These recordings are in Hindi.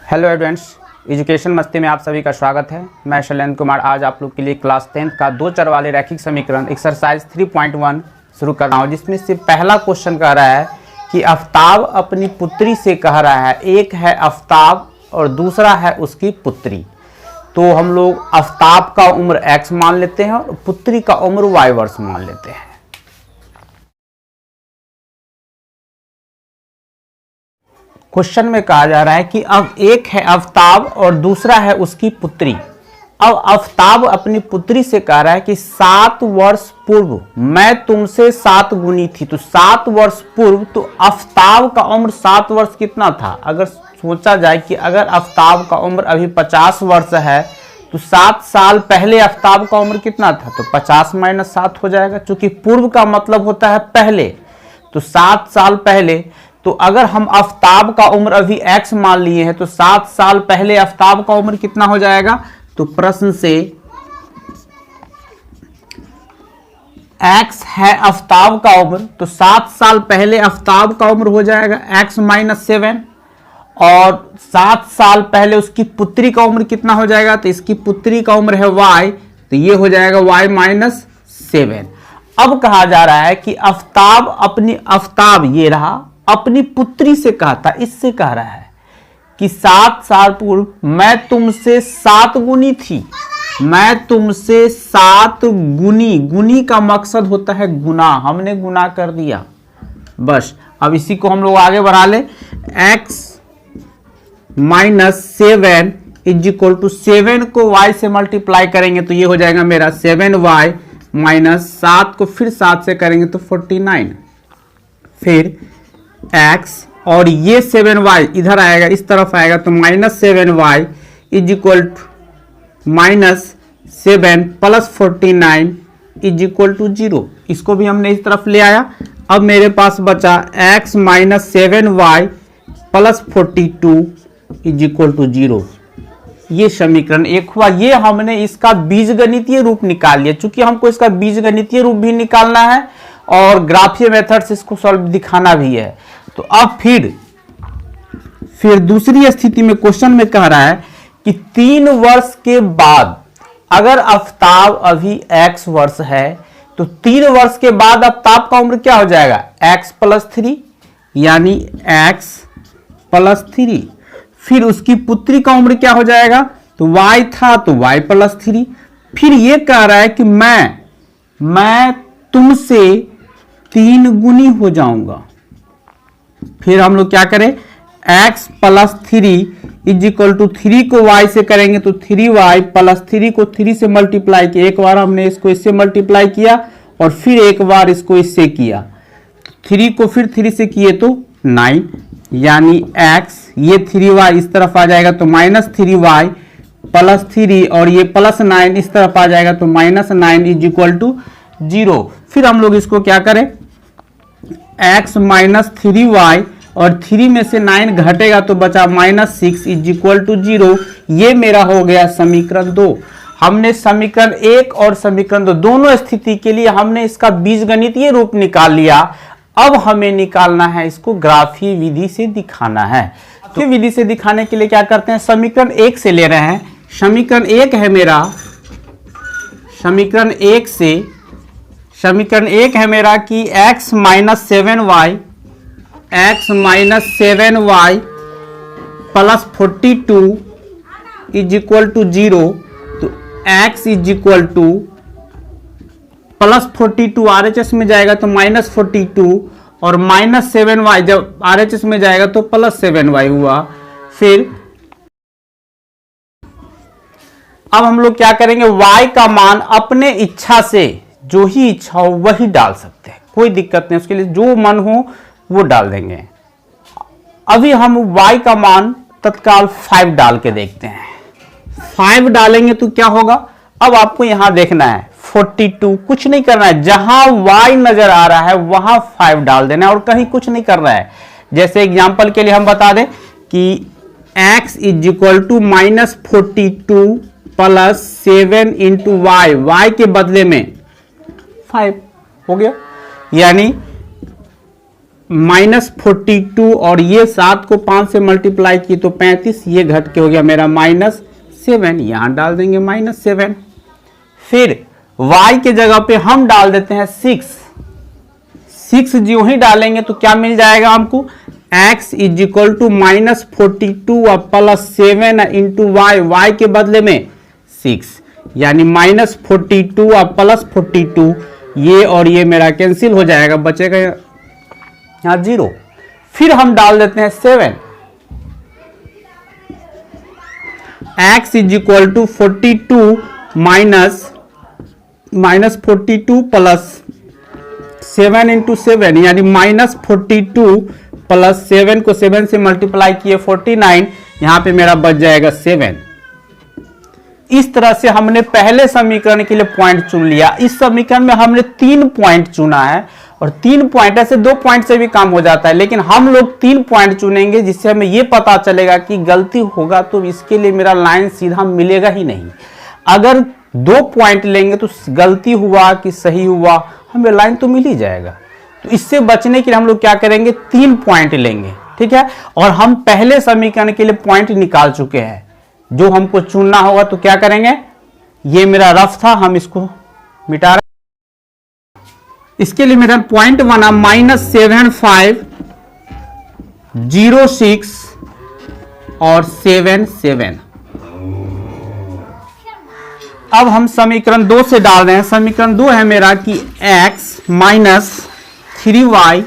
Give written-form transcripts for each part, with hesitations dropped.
हेलो स्टूडेंट्स, एजुकेशन मस्ती में आप सभी का स्वागत है। मैं शैलेंद्र कुमार आज आप लोग के लिए क्लास 10th का दो चर वाले रैखिक समीकरण एक्सरसाइज 3.1 शुरू कर रहा हूँ, जिसमें से पहला क्वेश्चन कह रहा है कि आफ्ताब अपनी पुत्री से कह रहा है, एक है आफ्ताब और दूसरा है उसकी पुत्री। तो हम लोग आफ्ताब का उम्र x मान लेते हैं और पुत्री का उम्र y वर्ष मान लेते हैं। क्वेश्चन में कहा जा रहा है कि अब एक है आफ्ताब और दूसरा है उसकी पुत्री। अब आफ्ताब अपनी पुत्री से कह रहा है कि 7 वर्ष पूर्व मैं तुमसे 7 गुनी थी। तो 7 वर्ष पूर्व, तो आफ्ताब का उम्र 7 वर्ष कितना था? अगर सोचा जाए कि अगर आफ्ताब का उम्र अभी 50 वर्ष है तो 7 साल पहले आफ्ताब का उम्र कितना था? तो 50 - 7 हो जाएगा, क्योंकि पूर्व का मतलब होता है पहले। तो 7 साल पहले, तो अगर हम आफ्ताब का उम्र अभी x मान लिए हैं तो 7 साल पहले आफ्ताब का उम्र कितना हो जाएगा? तो प्रश्न से x है आफ्ताब का उम्र, तो 7 साल पहले आफ्ताब का उम्र हो जाएगा x - 7, और 7 साल पहले उसकी पुत्री का उम्र कितना हो जाएगा? तो इसकी पुत्री का उम्र है y, तो ये हो जाएगा y - 7। अब कहा जा रहा है कि आफ्ताब ये रहा, अपनी पुत्री से कहा था, इससे कह रहा है कि 7 साल पूर्व मैं तुमसे 7 गुनी थी। मैं तुमसे 7 गुनी का मकसद होता है गुना, हमने गुना कर दिया बस। अब इसी को हम लोग आगे बढ़ा ले। x - 7 = 7 को y से मल्टीप्लाई करेंगे तो ये हो जाएगा मेरा 7y - 7 को फिर 7 से करेंगे तो 49, फिर x और ये 7y इधर आएगा, इस तरफ आएगा तो -7y - -7 + 49 = 0। इसको भी हमने इस तरफ ले आया। अब मेरे पास बचा x - 7y + 42 = 0। ये समीकरण एक हुआ। ये हमने इसका बीजगणितीय रूप निकाल लिया। चूंकि हमको इसका बीजगणितीय रूप भी निकालना है और ग्राफीय मेथड से इसको सॉल्व दिखाना भी है। तो अब फिर दूसरी स्थिति में क्वेश्चन में कह रहा है कि 3 वर्ष के बाद, अगर आफ्ताब अभी x वर्ष है तो 3 वर्ष के बाद आफ्ताब का उम्र क्या हो जाएगा? x + 3, यानी x + 3। फिर उसकी पुत्री का उम्र क्या हो जाएगा? तो y था तो y + 3। फिर ये कह रहा है कि मैं तुमसे 3 गुनी हो जाऊंगा। फिर हम लोग क्या करें? x + 3 = 3 को y से करेंगे तो 3y + 3 को 3 से मल्टीप्लाई किया। एक बार हमने इसको इससे मल्टीप्लाई किया और फिर एक बार इसको इससे किया, 3 को फिर 3 से किए तो 9, यानी x, ये 3y इस तरफ आ जाएगा तो -3y + 3 और ये +9 इस तरफ आ जाएगा तो -9 = 0। फिर हम लोग इसको क्या करें? x - 3y और 3 में से 9 घटेगा तो बचा -6 = 0। ये मेरा हो गया समीकरण 2। हमने समीकरण 1 और समीकरण 2 दोनों स्थिति के लिए हमने इसका बीजगणितीय रूप निकाल लिया। अब हमें निकालना है, इसको ग्राफीय विधि से दिखाना है। ग्राफीय विधि से दिखाने के लिए क्या करते हैं? समीकरण 1 से ले रहे हैं। समीकरण 1 है मेरा, समीकरण 1 है मेरा कि x - 7y + 42 = 0। तो x + 42 RHS में जाएगा तो -42 और -7y जब RHS में जाएगा तो +7y हुआ। फिर अब हम लोग क्या करेंगे? y का मान अपने इच्छा से, जो ही इच्छा हो वही डाल सकते हैं, कोई दिक्कत नहीं, उसके लिए जो मन हो वो डाल देंगे। अभी हम y का मान तत्काल 5 डाल के देखते हैं। 5 डालेंगे तो क्या होगा? अब आपको यहां देखना है 42, कुछ नहीं करना है, जहां y नजर आ रहा है वहां 5 डाल देना है और कहीं कुछ नहीं करना है। जैसे एग्जांपल के लिए हम बता दें कि x = -42 + 7 × y के बदले में 5 हो गया, यानी -42 और ये 7 को 5 से मल्टीप्लाई की तो 35, ये घट के हो गया मेरा -7, यहां डाल देंगे -7। फिर y के जगह पे हम डाल देते हैं 6 जो ही डालेंगे तो क्या मिल जाएगा हमको, x इज इक्वल टू -42 और +7 इंटू y के बदले में 6, यानी -42 और +42, ये और ये मेरा कैंसिल हो जाएगा, बचेगा यहाँ 0। फिर हम डाल देते हैं 7, x is equal to 42 -42 plus 7 into 7, यानी -42 प्लस 7 को 7 से मल्टीप्लाई किए 49, यहां पे मेरा बच जाएगा 7। इस तरह से हमने पहले समीकरण के लिए पॉइंट चुन लिया। इस समीकरण में हमने 3 पॉइंट चुना है, और 3 पॉइंट ऐसे 2 पॉइंट से भी काम हो जाता है, लेकिन हम लोग 3 पॉइंट चुनेंगे जिससे हमें यह पता चलेगा कि गलती होगा तो इसके लिए मेरा लाइन सीधा मिलेगा ही नहीं। अगर 2 पॉइंट लेंगे तो गलती हुआ कि सही हुआ, हमें लाइन तो मिल ही जाएगा। तो इससे बचने के लिए हम लोग क्या करेंगे, 3 पॉइंट लेंगे, ठीक है। और हम पहले समीकरण के लिए पॉइंट निकाल चुके हैं, जो हमको चुनना होगा तो क्या करेंगे, ये मेरा रफ था, हम इसको मिटा रहे। इसके लिए मेरा पॉइंट बना -7506 और 77। अब हम समीकरण 2 से डाल रहे हैं। समीकरण 2 है मेरा कि x minus 3y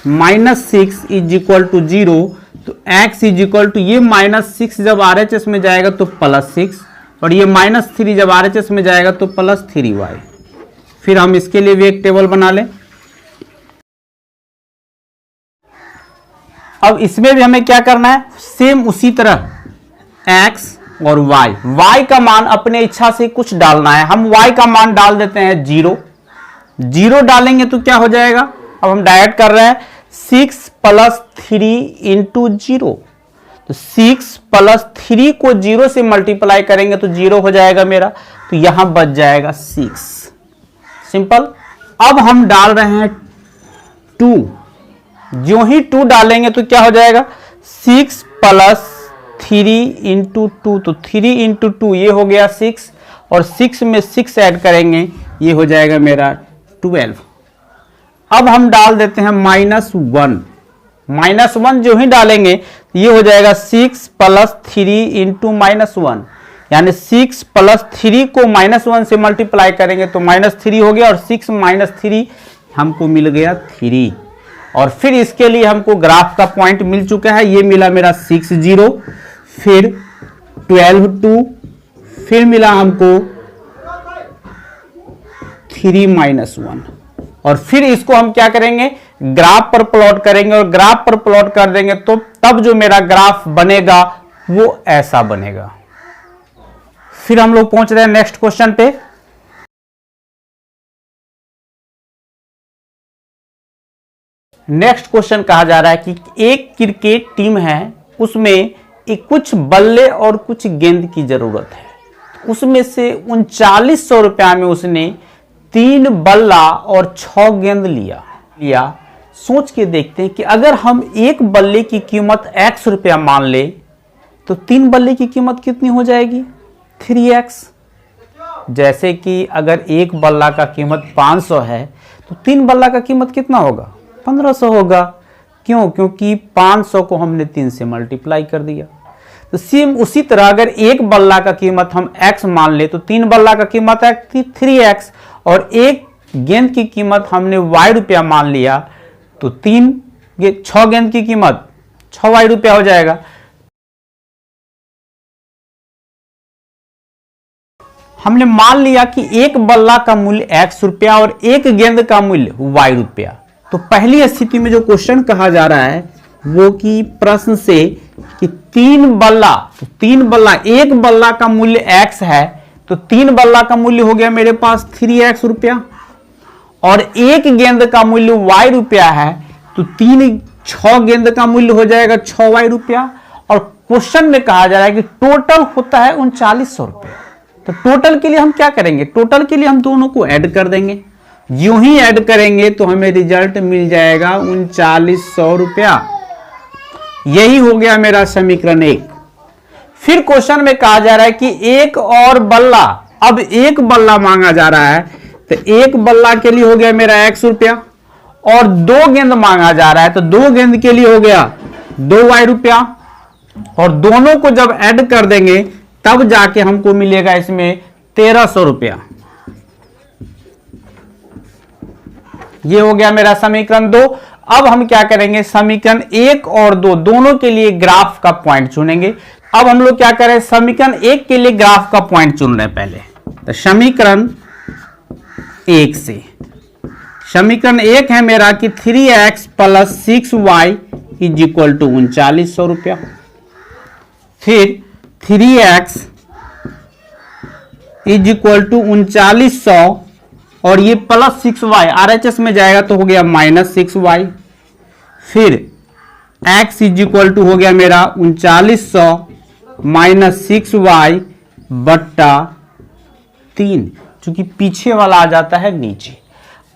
-6 is equal to 0। तो x इज इक्वल टू, ये -6 जब RHS में जाएगा तो +6, और ये -3 जब RHS में जाएगा तो +3y। फिर हम इसके लिए भी एक टेबल बना लें। अब इसमें भी हमें क्या करना है, सेम उसी तरह x और y का मान अपने इच्छा से कुछ डालना है। हम y का मान डाल देते हैं 0 डालेंगे तो क्या हो जाएगा, अब हम डायरेक्ट कर रहे हैं 6 + 3 इंटू 0। तो 6 + 3 को 0 से मल्टीप्लाई करेंगे तो 0 हो जाएगा मेरा, तो यहां बच जाएगा 6, सिंपल। अब हम डाल रहे हैं 2, जो ही 2 डालेंगे तो क्या हो जाएगा, 6 + 3 इंटू 2, तो 3 इंटू 2 ये हो गया 6, और 6 में 6 ऐड करेंगे, ये हो जाएगा मेरा 12। अब हम डाल देते हैं -1 जो ही डालेंगे ये हो जाएगा 6 + 3 इंटू -1, यानी 6 + 3 को -1 से मल्टीप्लाई करेंगे तो -3 हो गया, और 6 - 3 हमको मिल गया 3। और फिर इसके लिए हमको ग्राफ का पॉइंट मिल चुका है, ये मिला मेरा 6 0, फिर 12 2, फिर मिला हमको 3 -1, और फिर इसको हम क्या करेंगे, ग्राफ पर प्लॉट करेंगे, और ग्राफ पर प्लॉट कर देंगे तो तब जो मेरा ग्राफ बनेगा वो ऐसा बनेगा। फिर हम लोग पहुंच रहे हैं नेक्स्ट क्वेश्चन पे। नेक्स्ट क्वेश्चन कहा जा रहा है कि एक क्रिकेट टीम है, उसमें कुछ बल्ले और कुछ गेंद की जरूरत है। उसमें से 3900 रुपया में उसने 3 बल्ला और 6 गेंद लिया। सोच के देखते हैं कि अगर हम एक बल्ले की कीमत x रुपया मान ले तो 3 बल्ले की कीमत कितनी हो जाएगी, 3x। जैसे कि अगर एक बल्ला का कीमत 500 है तो 3 बल्ला का कीमत कितना होगा, 1500 होगा। क्यों, क्योंकि 500 को हमने 3 से मल्टीप्लाई कर दिया। तो सेम उसी तरह अगर एक बल्ला का कीमत हम x मान ले तो 3 बल्ला का कीमत है 3x, और एक गेंद की कीमत हमने y रुपया मान लिया तो 6 गेंद की कीमत 6y रुपया हो जाएगा। हमने मान लिया कि एक बल्ला का मूल्य x रुपया और एक गेंद का मूल्य y रुपया। तो पहली स्थिति में जो क्वेश्चन कहा जा रहा है वो कि प्रश्न से कि 3 बल्ला, एक बल्ला का मूल्य x है तो 3 बल्ला का मूल्य हो गया मेरे पास 3x रुपया, और एक गेंद का मूल्य y रुपया है तो 6 गेंद का मूल्य हो जाएगा 6y रुपया। और क्वेश्चन में कहा जा रहा है कि टोटल होता है 3900 रुपया। तो टोटल के लिए हम क्या करेंगे, टोटल के लिए हम दोनों को ऐड कर देंगे। यूं ही ऐड करेंगे तो हमें रिजल्ट मिल जाएगा 3900 रुपया। यही हो गया मेरा समीकरण 1। फिर क्वेश्चन में कहा जा रहा है कि एक और बल्ला, अब एक बल्ला मांगा जा रहा है, तो एक बल्ला के लिए हो गया मेरा x रुपया और 2 गेंद मांगा जा रहा है, तो 2 गेंद के लिए हो गया 2y रुपया, और दोनों को जब ऐड कर देंगे तब जाके हमको मिलेगा इसमें 1300 रुपया। ये हो गया मेरा समीकरण 2। अब हम क्या करेंगे, समीकरण 1 और 2 दोनों के लिए ग्राफ का पॉइंट चुनेंगे। अब हम लोग क्या करें, समीकरण 1 के लिए ग्राफ का पॉइंट चुन रहे हैं पहले। तो समीकरण 1 से, समीकरण 1 है मेरा कि 3x plus 6y is equal to 3900 रुपया। फिर 3x इज इक्वल टू 3900 और ये प्लस 6y RHS में जाएगा तो हो गया माइनस 6y। फिर x इज इक्वल टू हो गया मेरा 3900 माइनस 6y बट्टा 3, क्योंकि पीछे वाला आ जाता है नीचे।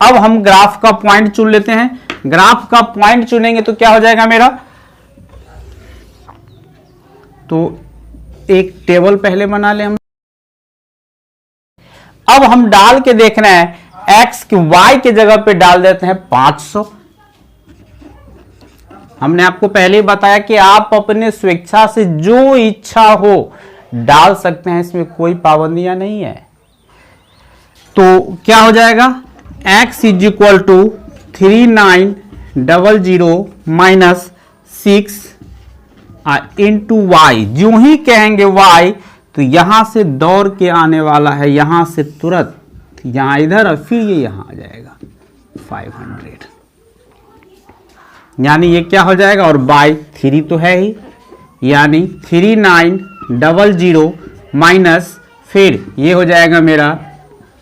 अब हम ग्राफ का पॉइंट चुन लेते हैं। ग्राफ का पॉइंट चुनेंगे तो क्या हो जाएगा मेरा, तो एक टेबल पहले बना ले हम। अब हम डाल के देखना है x की y के जगह पे डाल देते हैं 500। हमने आपको पहले ही बताया कि आप अपने स्वेच्छा से जो इच्छा हो डाल सकते हैं, इसमें कोई पाबंदियां नहीं है। तो क्या हो जाएगा, x is equal to 3900 minus 6 into y. जो ही कहेंगे y तो यहां से दौड़ के आने वाला है, यहां से तुरंत यहां इधर और फिर ये यहां आ जाएगा 500, यानी ये क्या हो जाएगा, और बाई 3 तो है ही, यानी 3900 माइनस फिर ये हो जाएगा मेरा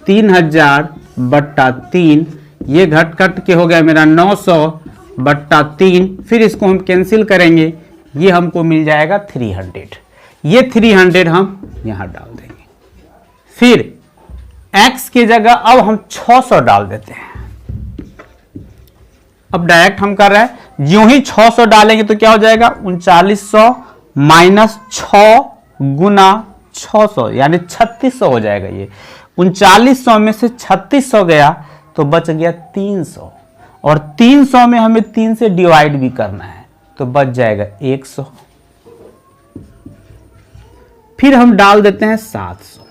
3000 बट्टा 3, ये घट कट के हो गया मेरा 900 बट्टा 3, फिर इसको हम कैंसिल करेंगे, ये हमको मिल जाएगा 300। ये 300 हम यहां डाल देंगे। फिर x की जगह अब हम 600 डाल देते हैं। अब डायरेक्ट हम कर रहे हैं, यूं ही 600 डालेंगे तो क्या हो जाएगा, 3900 माइनस 6 गुना 600 यानी 3600 हो जाएगा। ये 3900 में से 3600 गया तो बच गया 300, और 300 में हमें 3 से डिवाइड भी करना है तो बच जाएगा 100। फिर हम डाल देते हैं 700।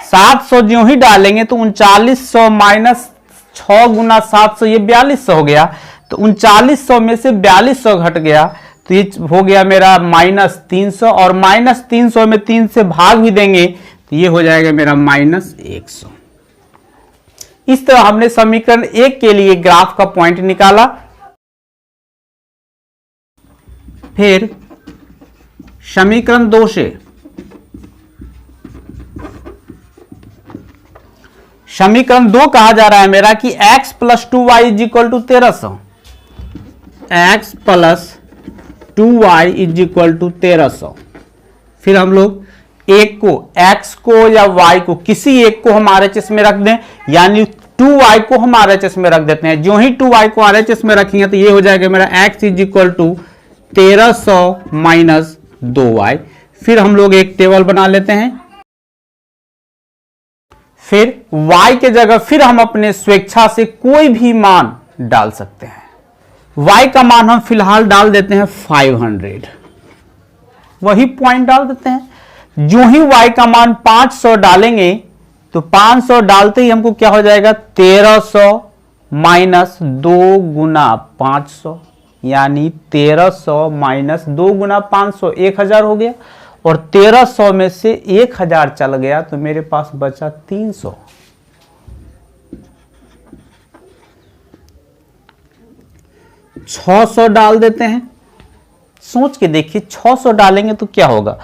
700 जो ही डालेंगे तो 3900 माइनस 6 गुना 700 ये 4200 हो गया, तो 3900 में से 4200 घट गया तो ये हो गया मेरा माइनस 300, और माइनस 300 में 3 से भाग भी देंगे तो ये हो जाएगा मेरा माइनस 100। इस तरह हमने समीकरण 1 के लिए ग्राफ का पॉइंट निकाला। फिर समीकरण 2 से, समीकरण 2 कहा जा रहा है मेरा कि x plus 2y is equal to 1300। x plus 2y is equal to 1300। फिर हम लोग एक को, x को या y को, किसी एक को हम RHS में रख दें, यानी 2y को हम RHS में रख देते हैं। जो ही 2y को RHS में रखेंगे तो ये हो जाएगा मेरा x is equal to 1300 minus 2y। फिर हम लोग एक टेबल बना लेते हैं। फिर y के जगह फिर हम अपने स्वेच्छा से कोई भी मान डाल सकते हैं। y का मान हम फिलहाल डाल देते हैं 500, वही पॉइंट डाल देते हैं। जो ही y का मान 500 डालेंगे तो 500 डालते ही हमको क्या हो जाएगा, 1300 माइनस 2 गुना 500, यानी 1300 माइनस 2 गुना 500 1000 हो गया, और 1300 में से 1000 चल गया तो मेरे पास बचा 300। $600 डाल देते हैं। सोच के देखिए 600 डालेंगे तो क्या होगा,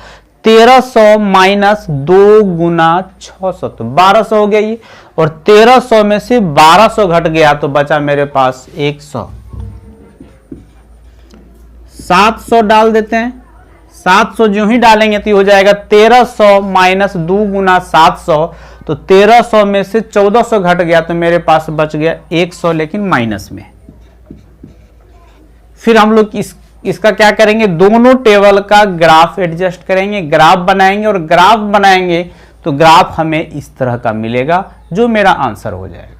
1300 माइनस 2 गुना 600 तो 1200 हो गया ये, और 1300 में से 1200 घट गया तो बचा मेरे पास 100। 700 डाल देते हैं। 700 जो ही डालेंगे तो हो जाएगा 1300 माइनस 2 गुना 700, तो 1300 में से 1400 घट गया तो मेरे पास बच गया 100, लेकिन माइनस में। फिर हम लोग इसका क्या करेंगे, दोनों टेबल का ग्राफ एडजस्ट करेंगे, ग्राफ बनाएंगे, और ग्राफ बनाएंगे तो ग्राफ हमें इस तरह का मिलेगा जो मेरा आंसर हो जाएगा।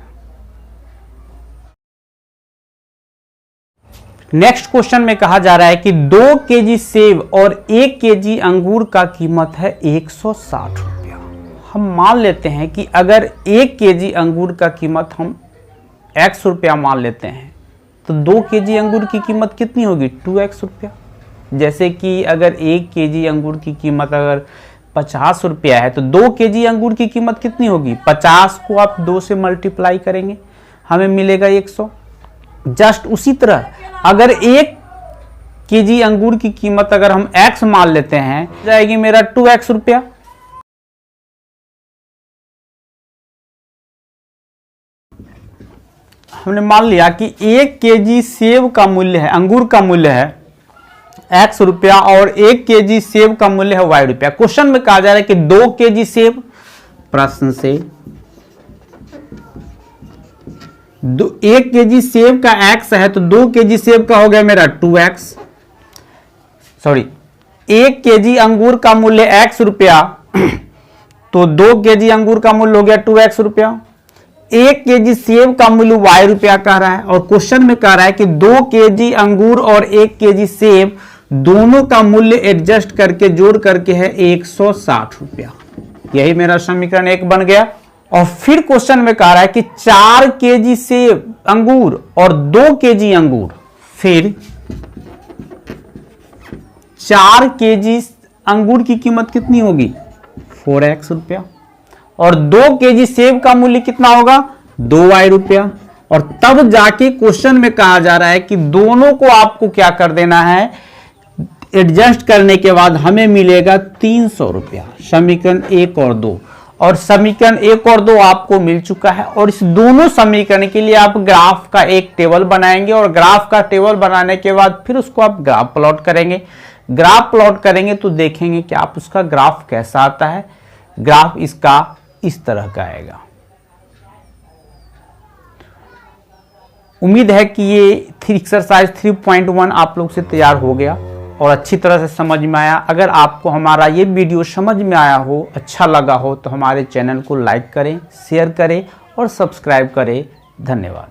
नेक्स्ट क्वेश्चन में कहा जा रहा है कि 2 केजी सेब और 1 केजी अंगूर का कीमत है 160 रुपया। हम मान लेते हैं कि अगर 1 केजी अंगूर का कीमत हम x रुपया मान लेते हैं तो 2 केजी अंगूर की कीमत कितनी होगी, 2x रुपया। जैसे कि अगर 1 केजी अंगूर की कीमत अगर 50 रुपया है तो 2 केजी अंगूर की कीमत कितनी होगी, 50 को आप 2 से मल्टीप्लाई करेंगे, हमें मिलेगा 100। जस्ट उसी तरह अगर 1 केजी अंगूर की कीमत अगर हम x मान लेते हैं जाएगी मेरा 2x रुपया। हमने मान लिया कि 1 केजी सेब का मूल्य है, अंगूर का मूल्य है x रुपया और 1 केजी सेब का मूल्य है y रुपया। क्वेश्चन में कहा जा रहा है कि 2 केजी सेब, प्रश्न से 1 केजी सेब का x है तो 2 केजी सेब का हो गया मेरा 2x, सॉरी 1 केजी अंगूर का मूल्य x रुपया तो 2 केजी अंगूर का मूल्य हो गया 2x रुपया। 1 केजी सेब का मूल्य y रुपया कह रहा है और क्वेश्चन में कह रहा है कि 2 केजी अंगूर और 1 केजी सेब दोनों का मूल्य एडजस्ट करके जोड़ करके है 160 रुपया। यही मेरा समीकरण 1 बन गया। और फिर क्वेश्चन में कह रहा है कि 4 केजी सेब अंगूर और 2 केजी अंगूर, फिर 4 केजी अंगूर की कीमत कितनी होगी, 4x रुपया, और 2 केजी सेब का मूल्य कितना होगा, 2y रुपया। और तब जाके क्वेश्चन में कहा जा रहा है कि दोनों को आपको क्या कर देना है, एडजस्ट करने के बाद हमें मिलेगा 300 रुपया। समीकरण 1 और 2, और समीकरण 1 और 2 आपको मिल चुका है। और इस दोनों समीकरण के लिए आप ग्राफ का एक टेबल बनाएंगे और ग्राफ का टेबल बनाने के बाद फिर उसको आप ग्राफ प्लॉट करेंगे। ग्राफ प्लॉट करेंगे तो देखेंगे कि आप उसका ग्राफ कैसा आता है। ग्राफ इसका इस तरह का आएगा। उम्मीद है कि ये एक्सरसाइज 3.1 आप लोग से तैयार हो गया और अच्छी तरह से समझ में आया। अगर आपको हमारा ये वीडियो समझ में आया हो, अच्छा लगा हो तो हमारे चैनल को लाइक करें, शेयर करें और सब्सक्राइब करें। धन्यवाद।